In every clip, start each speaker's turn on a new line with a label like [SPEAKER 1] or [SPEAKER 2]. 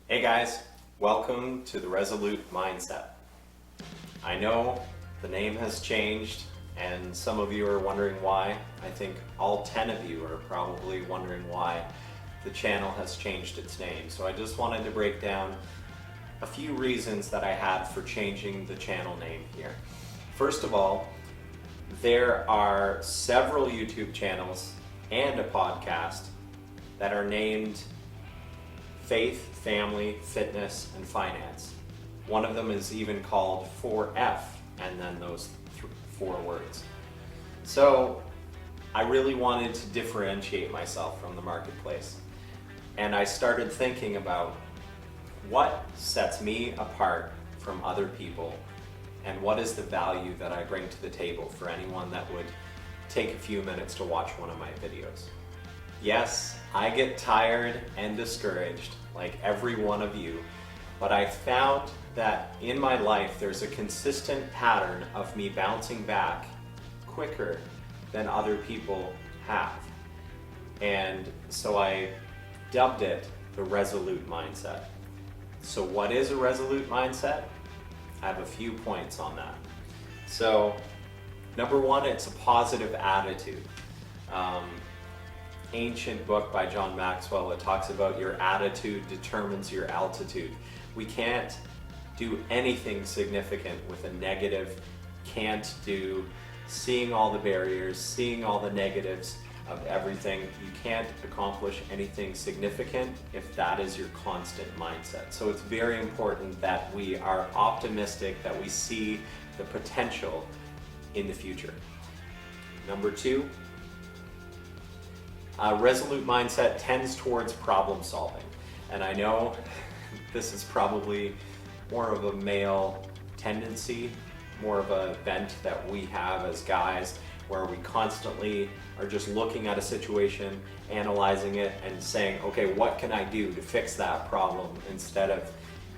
[SPEAKER 1] Hey guys, welcome to the Resolute Mindset. I know the name has changed and some of you are wondering why. I think all 10 of you are probably wondering why the channel has changed its name. So I just wanted to break down a few reasons that I had for changing the channel name here. First of all, there are several YouTube channels and a podcast that are named Faith, Family, Fitness, and Finance. One of them is even called 4F, and then those four words. So I really wanted to differentiate myself from the marketplace. And I started thinking about what sets me apart from other people and what is the value that I bring to the table for anyone that would take a few minutes to watch one of my videos. Yes, I get tired and discouraged like every one of you, but I found that in my life there's a consistent pattern of me bouncing back quicker than other people have. And so I dubbed it the Resolute Mindset. So what is a Resolute Mindset? I have a few points on that. So number one, it's a positive attitude. Ancient book by John Maxwell, it talks about your attitude determines your altitude. We can't do anything significant with a negative can't do, seeing all the barriers, seeing all the negatives of everything. You can't accomplish anything significant if that is your constant mindset. So it's very important that we are optimistic, that we see the potential in the future. Number two, a resolute mindset tends towards problem solving. And I know this is probably more of a male tendency, more of a bent that we have as guys, where we constantly are just looking at a situation, analyzing it, and saying, okay, what can I do to fix that problem, instead of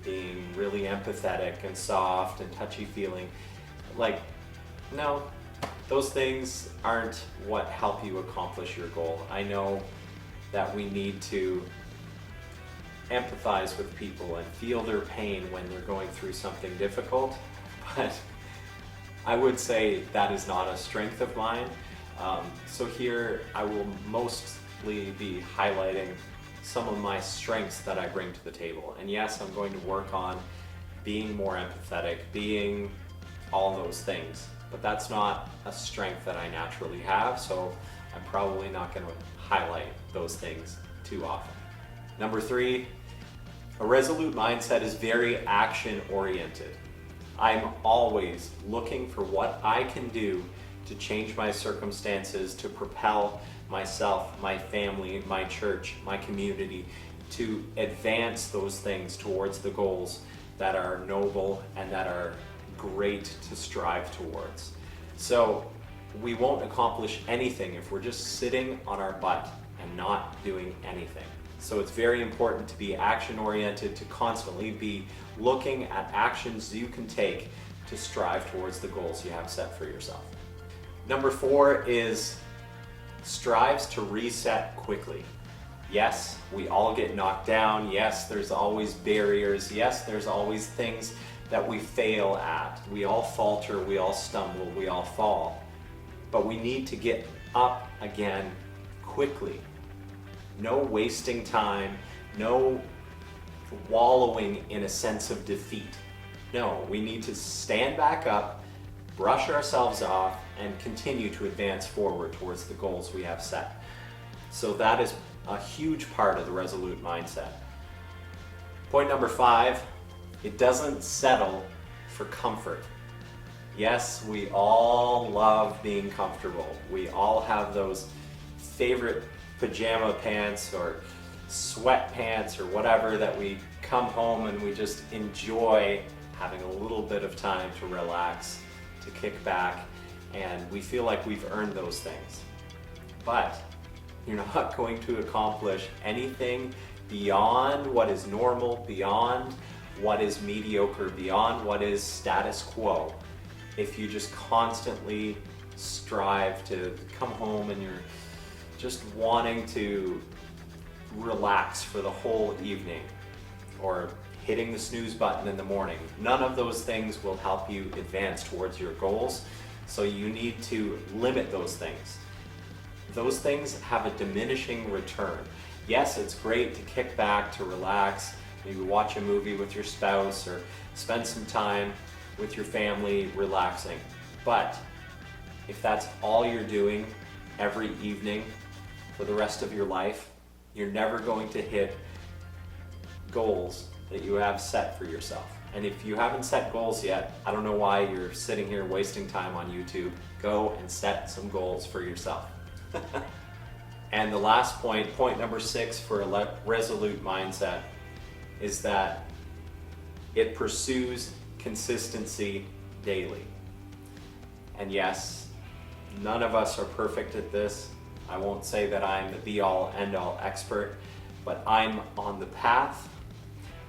[SPEAKER 1] being really empathetic and soft and touchy-feeling. Like, no, those things aren't what help you accomplish your goal. I know that we need to empathize with people and feel their pain when they're going through something difficult, but I would say that is not a strength of mine. So here I will mostly be highlighting some of my strengths that I bring to the table. And yes, I'm going to work on being more empathetic, being all those things, but that's not a strength that I naturally have, so I'm probably not going to highlight those things too often. Number three, a resolute mindset is very action-oriented. I'm always looking for what I can do to change my circumstances, to propel myself, my family, my church, my community, to advance those things towards the goals that are noble and that are great to strive towards. So we won't accomplish anything if we're just sitting on our butt and not doing anything. So it's very important to be action-oriented, to constantly be looking at actions you can take to strive towards the goals you have set for yourself. Number four is strives to reset quickly. Yes, we all get knocked down. Yes, there's always barriers. Yes, there's always things that we fail at. We all falter, we all stumble, we all fall. But we need to get up again quickly. No wasting time, no wallowing in a sense of defeat. No, we need to stand back up, brush ourselves off, and continue to advance forward towards the goals we have set. So that is a huge part of the resolute mindset. Point number five, it doesn't settle for comfort. Yes, we all love being comfortable. We all have those favorite pajama pants or sweatpants or whatever that we come home and we just enjoy having a little bit of time to relax, to kick back, and we feel like we've earned those things. But you're not going to accomplish anything beyond what is normal, beyond what is mediocre, beyond what is status quo, if you just constantly strive to come home and you're just wanting to relax for the whole evening. or hitting the snooze button in the morning. None of those things will help you advance towards your goals, so you need to limit those things. Those things have a diminishing return. Yes, it's great to kick back, to relax, maybe watch a movie with your spouse or spend some time with your family relaxing. But if that's all you're doing every evening for the rest of your life, you're never going to hit goals that you have set for yourself. And if you haven't set goals yet, I don't know why you're sitting here wasting time on YouTube. Go and set some goals for yourself. And the last point number 6 for a resolute mindset, is that it pursues consistency daily. And yes, none of us are perfect at this. I won't say that I'm the be-all, end-all expert, but I'm on the path,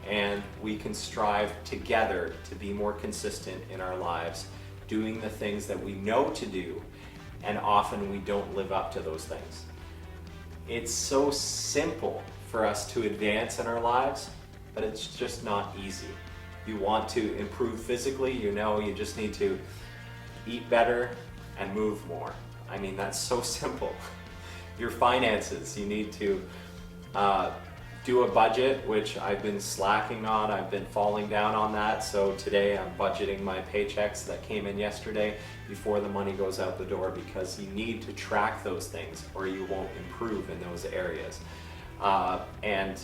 [SPEAKER 1] and we can strive together to be more consistent in our lives, doing the things that we know to do, and often we don't live up to those things. It's so simple for us to advance in our lives, but it's just not easy. You want to improve physically, you just need to eat better and move more. I mean, that's so simple. Your finances, you need to do a budget, which I've been slacking on. I've been falling down on that. So today I'm budgeting my paychecks that came in yesterday before the money goes out the door, because you need to track those things or you won't improve in those areas. And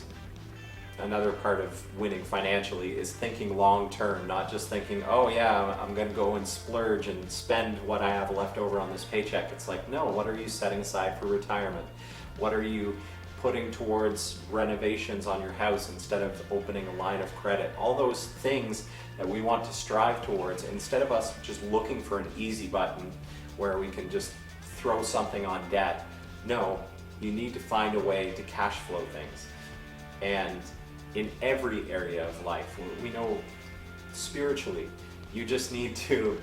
[SPEAKER 1] another part of winning financially is thinking long term, not just thinking, oh yeah, I'm gonna go and splurge and spend what I have left over on this paycheck. It's like, no, what are you setting aside for retirement? What are you putting towards renovations on your house instead of opening a line of credit? All those things that we want to strive towards, instead of us just looking for an easy button where we can just throw something on debt. No, you need to find a way to cash flow things. And in every area of life, we know spiritually, you just need to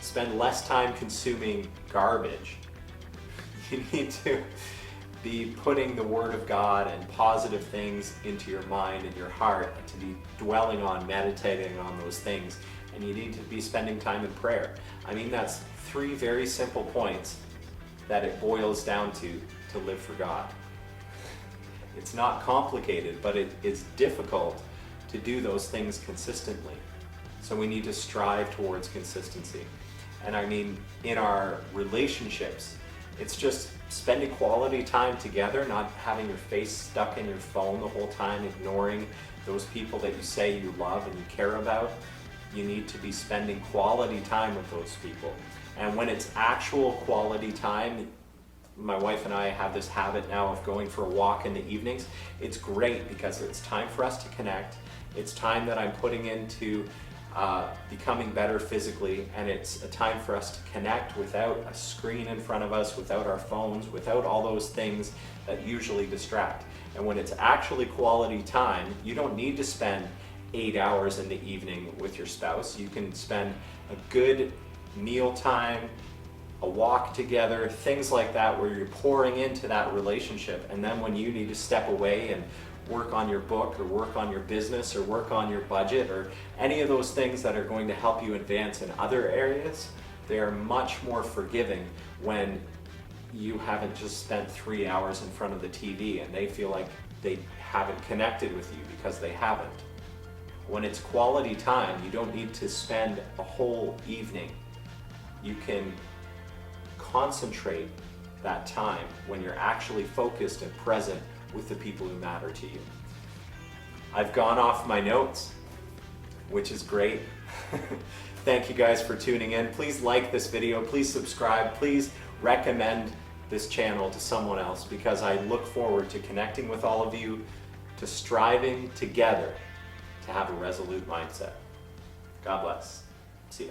[SPEAKER 1] spend less time consuming garbage. You need to be putting the Word of God and positive things into your mind and your heart, and to be dwelling on, meditating on those things. And you need to be spending time in prayer. I mean, that's 3 very simple points that it boils down to live for God. It's not complicated, but it is difficult to do those things consistently. So we need to strive towards consistency. And I mean, in our relationships, it's just spending quality time together, not having your face stuck in your phone the whole time, ignoring those people that you say you love and you care about. You need to be spending quality time with those people. And when it's actual quality time, my wife and I have this habit now of going for a walk in the evenings. It's great because it's time for us to connect. It's time that I'm putting into becoming better physically, and it's a time for us to connect without a screen in front of us, without our phones, without all those things that usually distract. And when it's actually quality time, you don't need to spend 8 hours in the evening with your spouse. You can spend a good meal time, a walk together, things like that, where you're pouring into that relationship. And then when you need to step away and work on your book or work on your business or work on your budget or any of those things that are going to help you advance in other areas, they are much more forgiving when you haven't just spent 3 hours in front of the TV and they feel like they haven't connected with you because they haven't. When it's quality time, you don't need to spend a whole evening. You can concentrate that time when you're actually focused and present with the people who matter to you. I've gone off my notes, which is great. Thank you guys for tuning in. Please like this video, please subscribe, please recommend this channel to someone else, because I look forward to connecting with all of you, to striving together to have a resolute mindset. God bless. See ya.